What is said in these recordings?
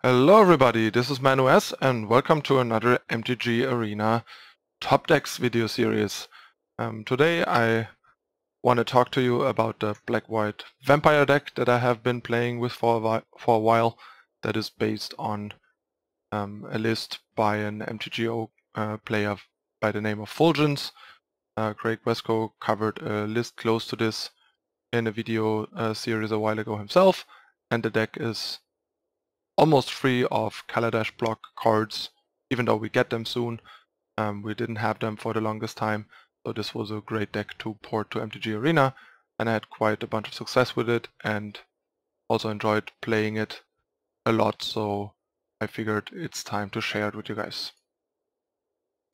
Hello everybody, this is Manu S and welcome to another MTG Arena Top Decks video series. Today I want to talk to you about the black-white vampire deck that I have been playing with for a while, that is based on a list by an MTGO player by the name of Fulgence. Craig Wesco covered a list close to this in a video series a while ago himself, and the deck is almost free of Kaladesh block cards, even though we get them soon. We didn't have them for the longest time, so this was a great deck to port to MTG Arena, and I had quite a bunch of success with it and also enjoyed playing it a lot, so I figured it's time to share it with you guys.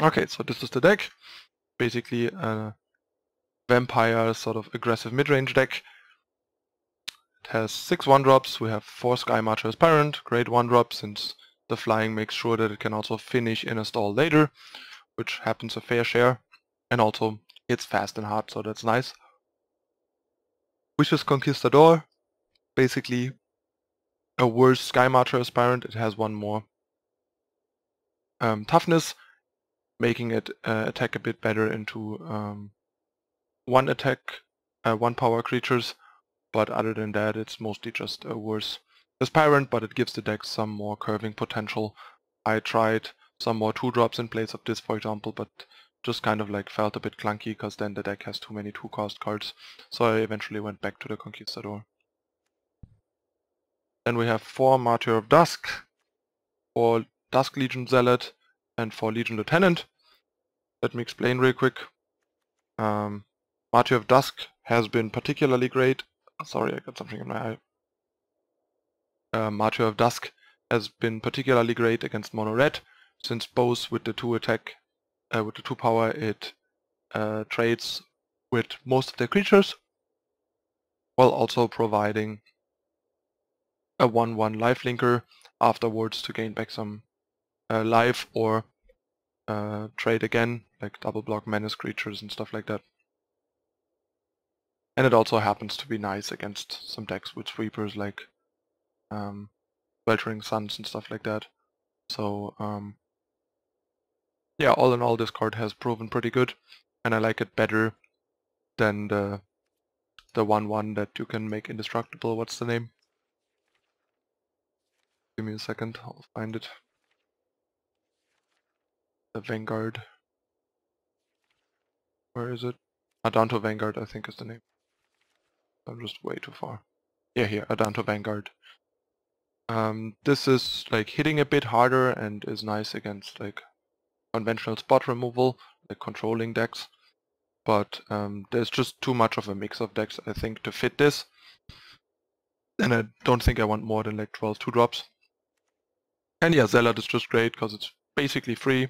Okay, so this is the deck. Basically a vampire sort of aggressive mid-range deck. It has 6 1-drops. We have 4 Skymarcher Aspirant, great 1-drop since the flying makes sure that it can also finish in a stall later, which happens a fair share, and also hits fast and hard, so that's nice. Vicious Conquistador, basically a worse Skymarcher Aspirant. It has 1 more toughness, making it attack a bit better into 1 attack, 1 power creatures. But other than that, it's mostly just a worse Aspirant, but it gives the deck some more curving potential. I tried some more 2-drops in place of this, for example, but just kind of like felt a bit clunky because then the deck has too many 2-cost cards. So I eventually went back to the Conquistador. Then we have 4 Martyr of Dusk, 4 Dusk Legion Zealot, and 4 Legion Lieutenant. Let me explain real quick. Martyr of Dusk has been particularly great. Sorry, I got something in my eye. Martyr of Dusk has been particularly great against mono red, since both with the 2 attack, with the 2 power, it trades with most of their creatures, while also providing a 1/1 lifelinker afterwards to gain back some life or trade again, like double block menace creatures and stuff like that. And it also happens to be nice against some decks with sweepers like Weltering Suns and stuff like that. So yeah, all in all, this card has proven pretty good, and I like it better than the 1/1 that you can make indestructible. What's the name? Give me a second, I'll find it. The Vanguard. Where is it? Tanto Vanguard, I think is the name. I'm just way too far. Yeah, here, Tanto Vanguard. This is like hitting a bit harder and is nice against like conventional spot removal, like controlling decks. But there's just too much of a mix of decks, I think, to fit this. And I don't think I want more than like 12 2-drops. And yeah, Zealot is just great because it's basically free.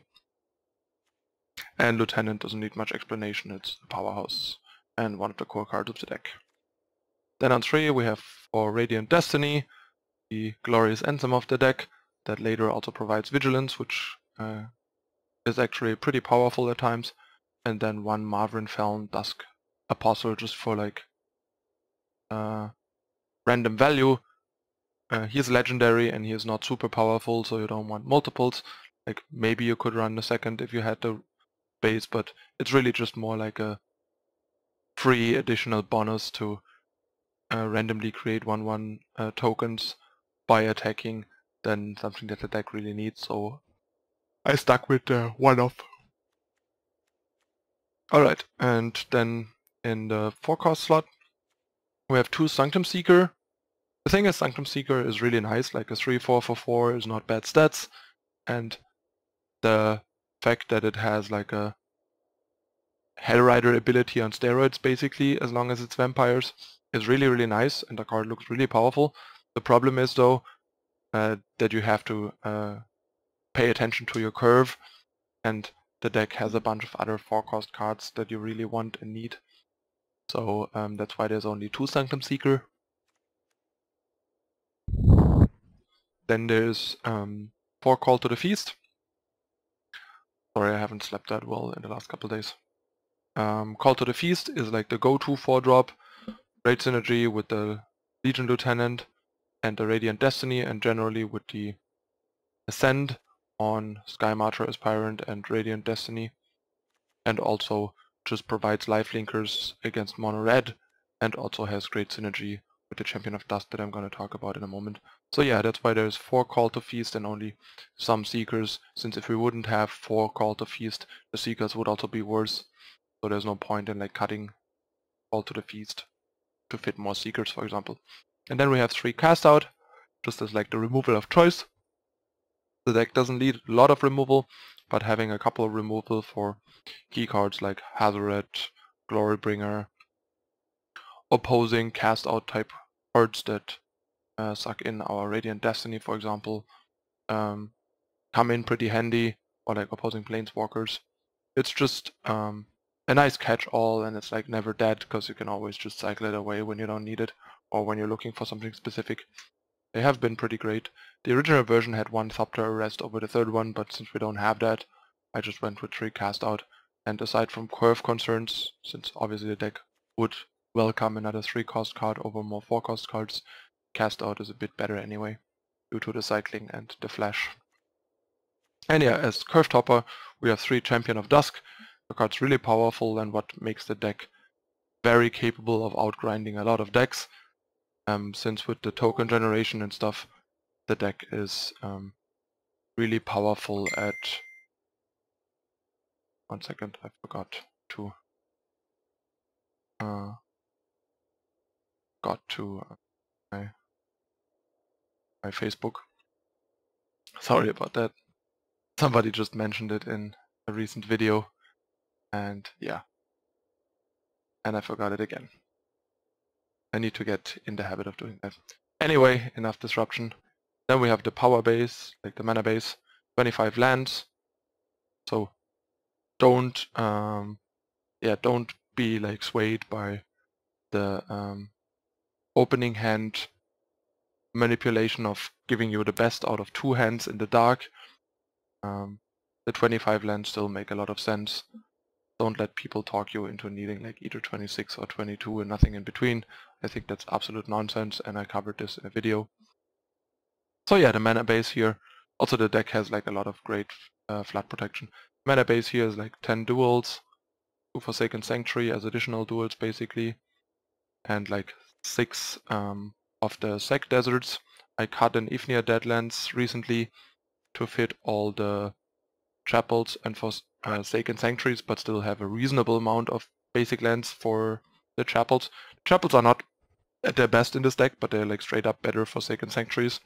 And Lieutenant doesn't need much explanation, it's a powerhouse and one of the core cards of the deck. Then on 3 we have for Radiant Destiny, the glorious anthem of the deck, that later also provides Vigilance, which is actually pretty powerful at times. And then 1 Mavren Fein Dusk Apostle just for like random value. He is legendary and he is not super powerful, so you don't want multiples. Like maybe you could run a second if you had the base, but it's really just more like a free additional bonus to randomly create 1/1 tokens by attacking than something that the deck really needs, so I stuck with the one-off. Alright, and then in the 4-cost slot we have 2 Sanctum Seeker. The thing is, Sanctum Seeker is really nice, like a 3/4 for 4 is not bad stats, and the fact that it has like a Hellrider ability on steroids basically, as long as it's vampires, is really really nice, and the card looks really powerful. The problem is though that you have to pay attention to your curve, and the deck has a bunch of other 4-cost cards that you really want and need. So that's why there's only 2 Sanctum Seeker. Then there's 4 Call to the Feast. Sorry, I haven't slept that well in the last couple days. Call to the Feast is like the go-to 4-drop, great synergy with the Legion Lieutenant and the Radiant Destiny, and generally with the Ascend on Skymarcher Aspirant and Radiant Destiny, and also just provides lifelinkers against mono red, and also has great synergy with the Champion of Dusk that I'm going to talk about in a moment. So yeah, that's why there's 4 Call to Feast and only some Seekers, since if we wouldn't have 4 Call to Feast, the Seekers would also be worse. So there's no point in like cutting Call to the Feast to fit more Seekers, for example. And then we have 3 Cast Out, just as like the removal of choice. The deck doesn't need a lot of removal, but having a couple of removal for key cards like Hazoret, Glorybringer, opposing cast out type cards that suck in our Radiant Destiny, for example, come in pretty handy, or like opposing Planeswalkers. It's just a nice catch-all, and it's like never dead, because you can always just cycle it away when you don't need it, or when you're looking for something specific. They have been pretty great. The original version had 1 Thopter Arrest over the third one, but since we don't have that, I just went with 3 Cast Out. And aside from curve concerns, since obviously the deck would welcome another 3-cost card over more 4-cost cards, Cast Out is a bit better anyway, due to the cycling and the flash. And yeah, as curve topper, we have 3 Champion of Dusk. The card's really powerful and what makes the deck very capable of outgrinding a lot of decks. Since with the token generation and stuff, the deck is really powerful at... One second, I forgot to... my Facebook. Sorry about that. Somebody just mentioned it in a recent video, and yeah. And I forgot it again. I need to get in the habit of doing that. Anyway, enough disruption. Then we have the power base, like the mana base, 25 lands. So don't don't be like swayed by the opening hand manipulation of giving you the best out of 2 hands in the dark. The 25 lands still make a lot of sense. Don't let people talk you into needing like either 26 or 22 and nothing in between. I think that's absolute nonsense, and I covered this in a video. So yeah, the mana base here. Also the deck has like a lot of great flood protection. Mana base here is like 10 duels, 2 Forsaken Sanctuary as additional duels basically, and like 6 of the Sec Deserts. I cut an Ifnir Deadlands recently to fit all the chapels and Forsaken Sanctuaries, but still have a reasonable amount of basic lands for the chapels. Chapels are not at their best in this deck, but they're like straight up better Forsaken Sanctuaries.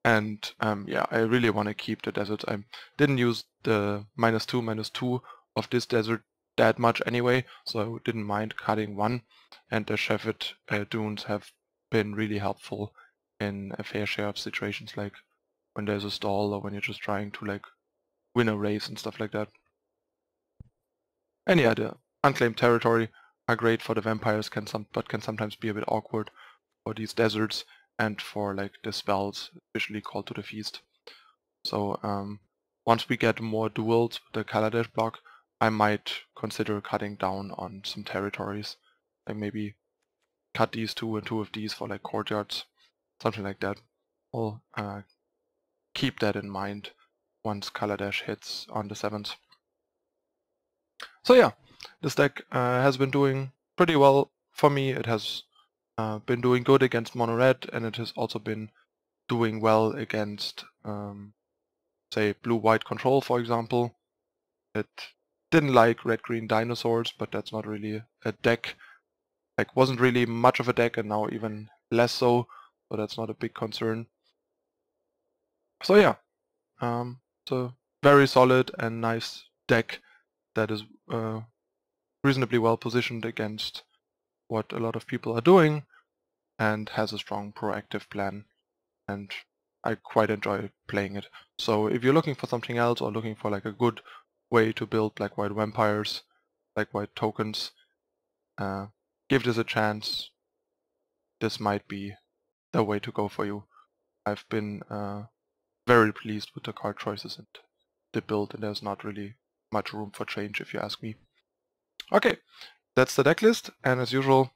And yeah, I really want to keep the deserts. I didn't use the -2/-2 of this desert that much anyway, so I didn't mind cutting 1. And the Shefet Dunes have been really helpful in a fair share of situations, like when there's a stall or when you're just trying to like win a race and stuff like that. And yeah, the Unclaimed Territory are great for the vampires, but can sometimes be a bit awkward for these deserts and for like the spells, especially Call to the Feast. So once we get more duels with the Kaladesh block, I might consider cutting down on some territories, like maybe cut these 2 and 2 of these for like courtyards, something like that. I'll keep that in mind once Kaladesh hits on the 7th. So yeah, this deck has been doing pretty well for me. It has been doing good against mono red, and it has also been doing well against say blue-white control, for example. It didn't like red-green dinosaurs, but that's not really a deck. Like, wasn't really much of a deck, and now even less so that's not a big concern. So yeah, it's a very solid and nice deck that is reasonably well positioned against what a lot of people are doing, and has a strong proactive plan, and I quite enjoy playing it. So if you're looking for something else, or looking for like a good way to build black-white vampires, black-white tokens, give this a chance. This might be the way to go for you. I've been very pleased with the card choices and the build, and there's not really much room for change if you ask me. Okay, that's the deck list, and as usual,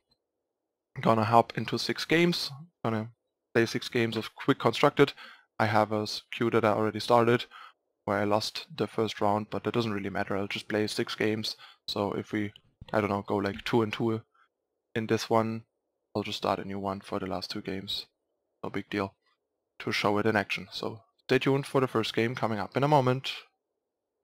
I'm gonna hop into 6 games. I'm gonna play 6 games of Quick Constructed, I have a queue that I already started where I lost the first round, but that doesn't really matter. I'll just play 6 games. So if we, I don't know, go like 2-2 in this one, I'll just start a new one for the last 2 games. No big deal to show it in action. So stay tuned for the first game coming up in a moment.